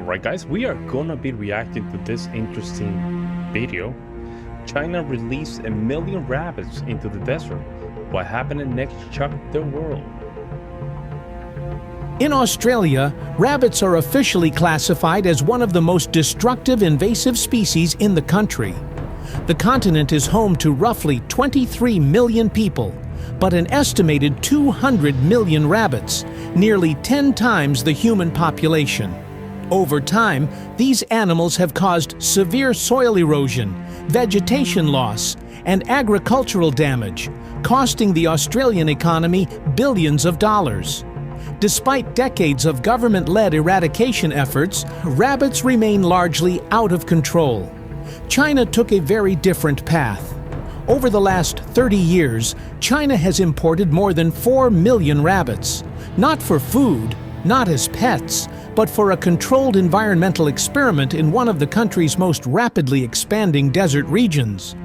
Alright guys, we are gonna be reacting to this interesting video. China released 1 million rabbits into the desert. What happened next shocked the world. In Australia, rabbits are officially classified as one of the most destructive invasive species in the country. The continent is home to roughly 23 million people, but an estimated 200 million rabbits, nearly 10 times the human population. Over time, these animals have caused severe soil erosion, vegetation loss, and agricultural damage, costing the Australian economy billions of dollars. Despite decades of government-led eradication efforts, rabbits remain largely out of control. China took a very different path. Over the last 30 years, China has imported more than 4 million rabbits, not for food, not as pets, but for a controlled environmental experiment in one of the country's most rapidly expanding desert regions.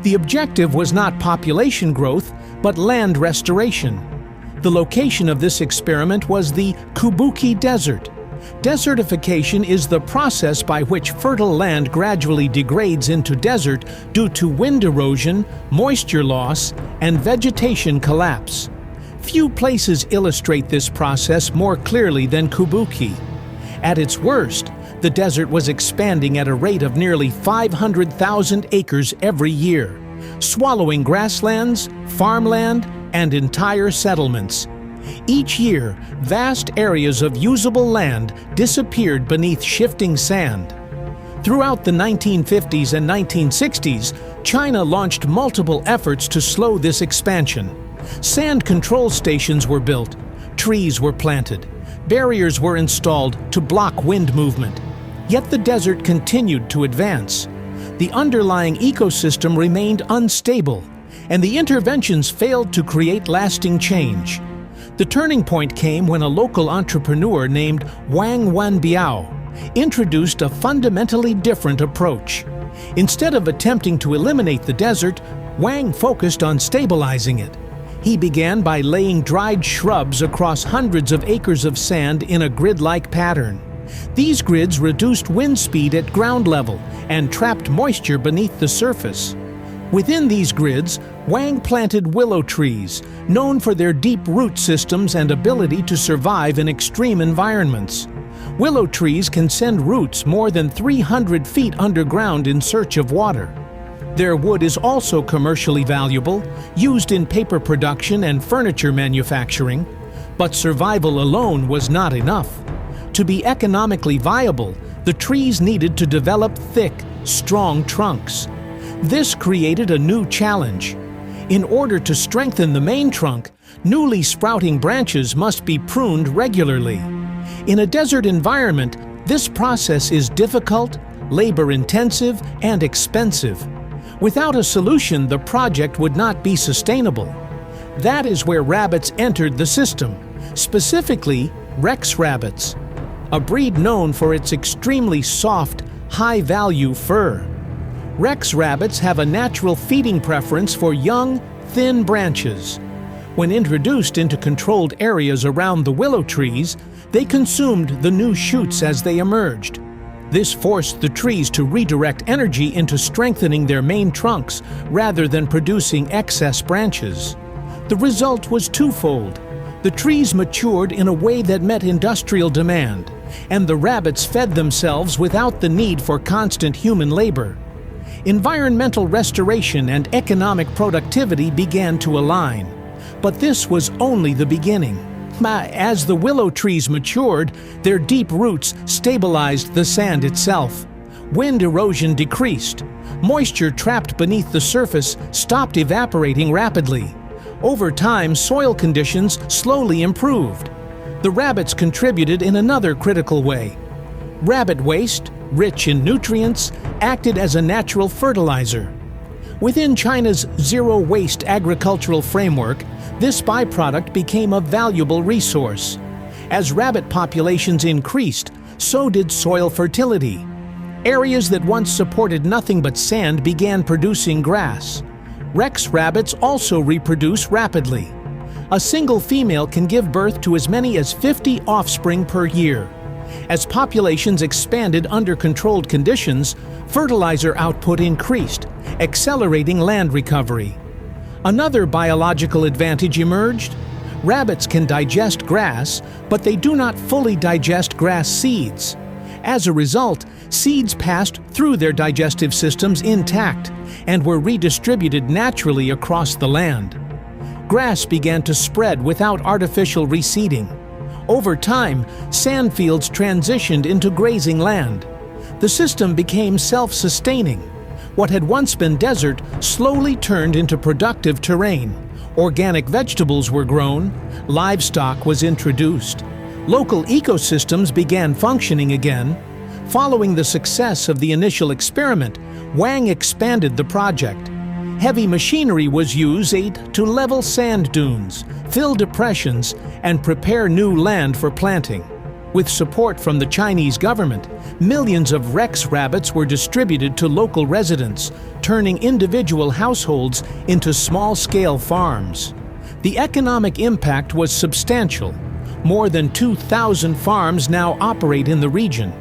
The objective was not population growth, but land restoration. The location of this experiment was the Kubuqi Desert. Desertification is the process by which fertile land gradually degrades into desert due to wind erosion, moisture loss, and vegetation collapse. Few places illustrate this process more clearly than Kubuqi. At its worst, the desert was expanding at a rate of nearly 500,000 acres every year, swallowing grasslands, farmland, and entire settlements. Each year, vast areas of usable land disappeared beneath shifting sand. Throughout the 1950s and 1960s, China launched multiple efforts to slow this expansion. Sand control stations were built, trees were planted, barriers were installed to block wind movement. Yet the desert continued to advance. The underlying ecosystem remained unstable, and the interventions failed to create lasting change. The turning point came when a local entrepreneur named Wang Wanbiao introduced a fundamentally different approach. Instead of attempting to eliminate the desert, Wang focused on stabilizing it. He began by laying dried shrubs across hundreds of acres of sand in a grid-like pattern. These grids reduced wind speed at ground level and trapped moisture beneath the surface. Within these grids, Wang planted willow trees, known for their deep root systems and ability to survive in extreme environments. Willow trees can send roots more than 300 feet underground in search of water. Their wood is also commercially valuable, used in paper production and furniture manufacturing. But survival alone was not enough. To be economically viable, the trees needed to develop thick, strong trunks. This created a new challenge. In order to strengthen the main trunk, newly sprouting branches must be pruned regularly. In a desert environment, this process is difficult, labor-intensive, and expensive. Without a solution, the project would not be sustainable. That is where rabbits entered the system, specifically Rex rabbits, a breed known for its extremely soft, high-value fur. Rex rabbits have a natural feeding preference for young, thin branches. When introduced into controlled areas around the willow trees, they consumed the new shoots as they emerged. This forced the trees to redirect energy into strengthening their main trunks rather than producing excess branches. The result was twofold. The trees matured in a way that met industrial demand, and the rabbits fed themselves without the need for constant human labor. Environmental restoration and economic productivity began to align. But this was only the beginning. As the willow trees matured, their deep roots stabilized the sand itself. Wind erosion decreased. Moisture trapped beneath the surface stopped evaporating rapidly. Over time, soil conditions slowly improved. The rabbits contributed in another critical way. Rabbit waste, rich in nutrients, acted as a natural fertilizer. Within China's zero-waste agricultural framework, this byproduct became a valuable resource. As rabbit populations increased, so did soil fertility. Areas that once supported nothing but sand began producing grass. Rex rabbits also reproduce rapidly. A single female can give birth to as many as 50 offspring per year. As populations expanded under controlled conditions, fertilizer output increased, accelerating land recovery. Another biological advantage emerged. Rabbits can digest grass, but they do not fully digest grass seeds. As a result, seeds passed through their digestive systems intact and were redistributed naturally across the land. Grass began to spread without artificial reseeding. Over time, sand fields transitioned into grazing land. The system became self-sustaining. What had once been desert slowly turned into productive terrain. Organic vegetables were grown, livestock was introduced. Local ecosystems began functioning again. Following the success of the initial experiment, Wang expanded the project. Heavy machinery was used to level sand dunes, fill depressions, and prepare new land for planting. With support from the Chinese government, millions of Rex rabbits were distributed to local residents, turning individual households into small-scale farms. The economic impact was substantial. More than 2,000 farms now operate in the region.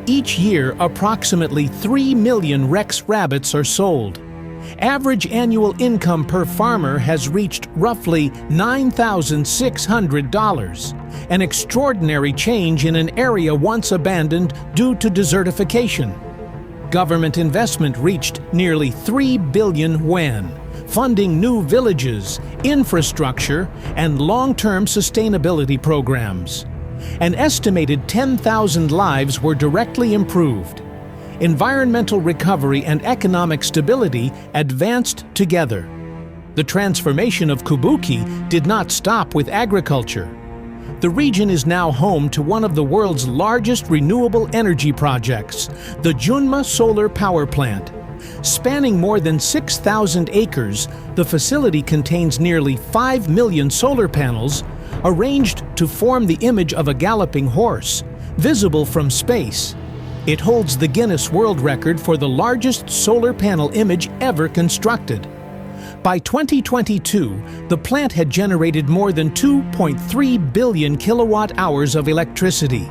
Each year, approximately 3 million Rex rabbits are sold. Average annual income per farmer has reached roughly $9,600, an extraordinary change in an area once abandoned due to desertification. Government investment reached nearly 3 billion yuan, funding new villages, infrastructure, and long-term sustainability programs. An estimated 10,000 lives were directly improved. Environmental recovery and economic stability advanced together. The transformation of Kubuqi did not stop with agriculture. The region is now home to one of the world's largest renewable energy projects, the Junma Solar Power Plant. Spanning more than 6,000 acres, the facility contains nearly 5 million solar panels, arranged to form the image of a galloping horse, visible from space. It holds the Guinness World Record for the largest solar panel image ever constructed. By 2022, the plant had generated more than 2.3 billion kilowatt-hours of electricity,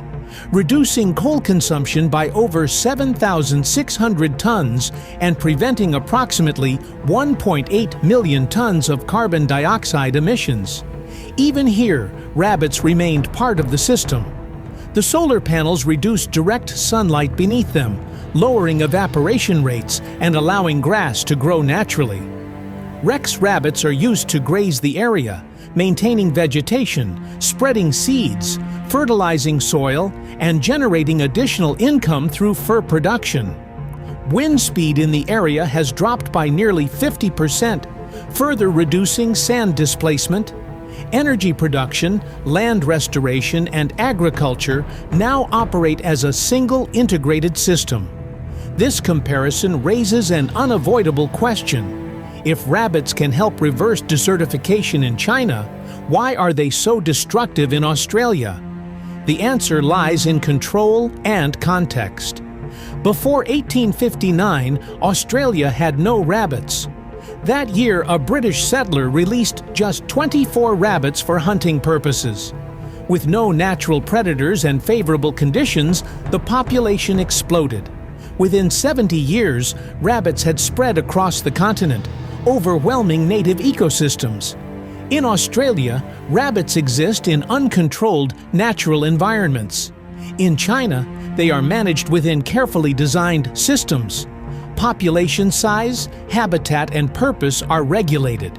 reducing coal consumption by over 7,600 tons and preventing approximately 1.8 million tons of carbon dioxide emissions. Even here, rabbits remained part of the system. The solar panels reduced direct sunlight beneath them, lowering evaporation rates and allowing grass to grow naturally. Rex rabbits are used to graze the area, maintaining vegetation, spreading seeds, fertilizing soil, and generating additional income through fur production. Wind speed in the area has dropped by nearly 50%, further reducing sand displacement. Energy production, land restoration, and agriculture now operate as a single integrated system. This comparison raises an unavoidable question. If rabbits can help reverse desertification in China, why are they so destructive in Australia? The answer lies in control and context. Before 1859, Australia had no rabbits. That year, a British settler released just 24 rabbits for hunting purposes. With no natural predators and favorable conditions, the population exploded. Within 70 years, rabbits had spread across the continent, overwhelming native ecosystems. In Australia, rabbits exist in uncontrolled natural environments. In China, they are managed within carefully designed systems. Population size, habitat, and purpose are regulated.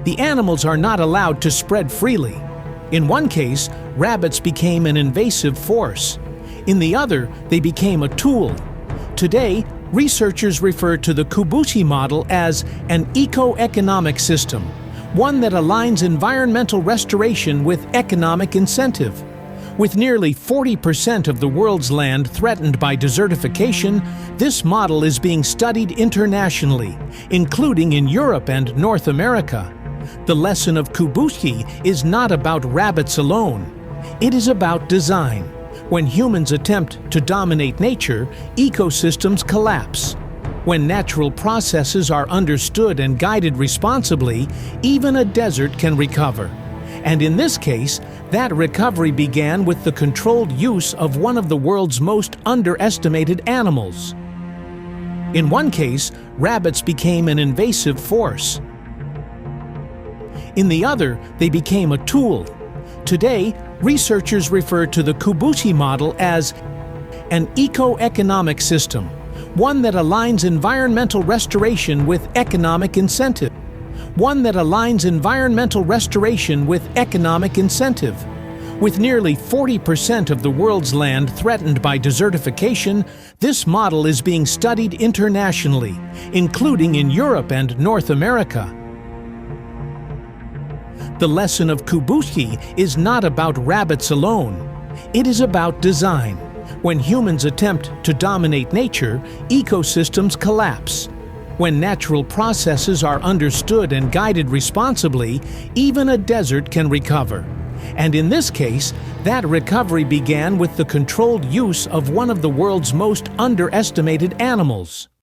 The animals are not allowed to spread freely. In one case, rabbits became an invasive force. In the other, they became a tool. Today, researchers refer to the Kubuqi model as an eco-economic system, one that aligns environmental restoration with economic incentive. With nearly 40% of the world's land threatened by desertification, this model is being studied internationally, including in Europe and North America. The lesson of Kubuqi is not about rabbits alone. It is about design. When humans attempt to dominate nature, ecosystems collapse. When natural processes are understood and guided responsibly, even a desert can recover. And in this case, That recovery began with the controlled use of one of the world's most underestimated animals. In one case, rabbits became an invasive force. In the other, they became a tool. Today, researchers refer to the Kubuqi model as an eco-economic system, one that aligns environmental restoration with economic incentive. One that aligns environmental restoration with economic incentive. With nearly 40% of the world's land threatened by desertification, this model is being studied internationally, including in Europe and North America. The lesson of Kubuqi is not about rabbits alone. It is about design. When humans attempt to dominate nature, ecosystems collapse. When natural processes are understood and guided responsibly, even a desert can recover. And in this case, that recovery began with the controlled use of one of the world's most underestimated animals.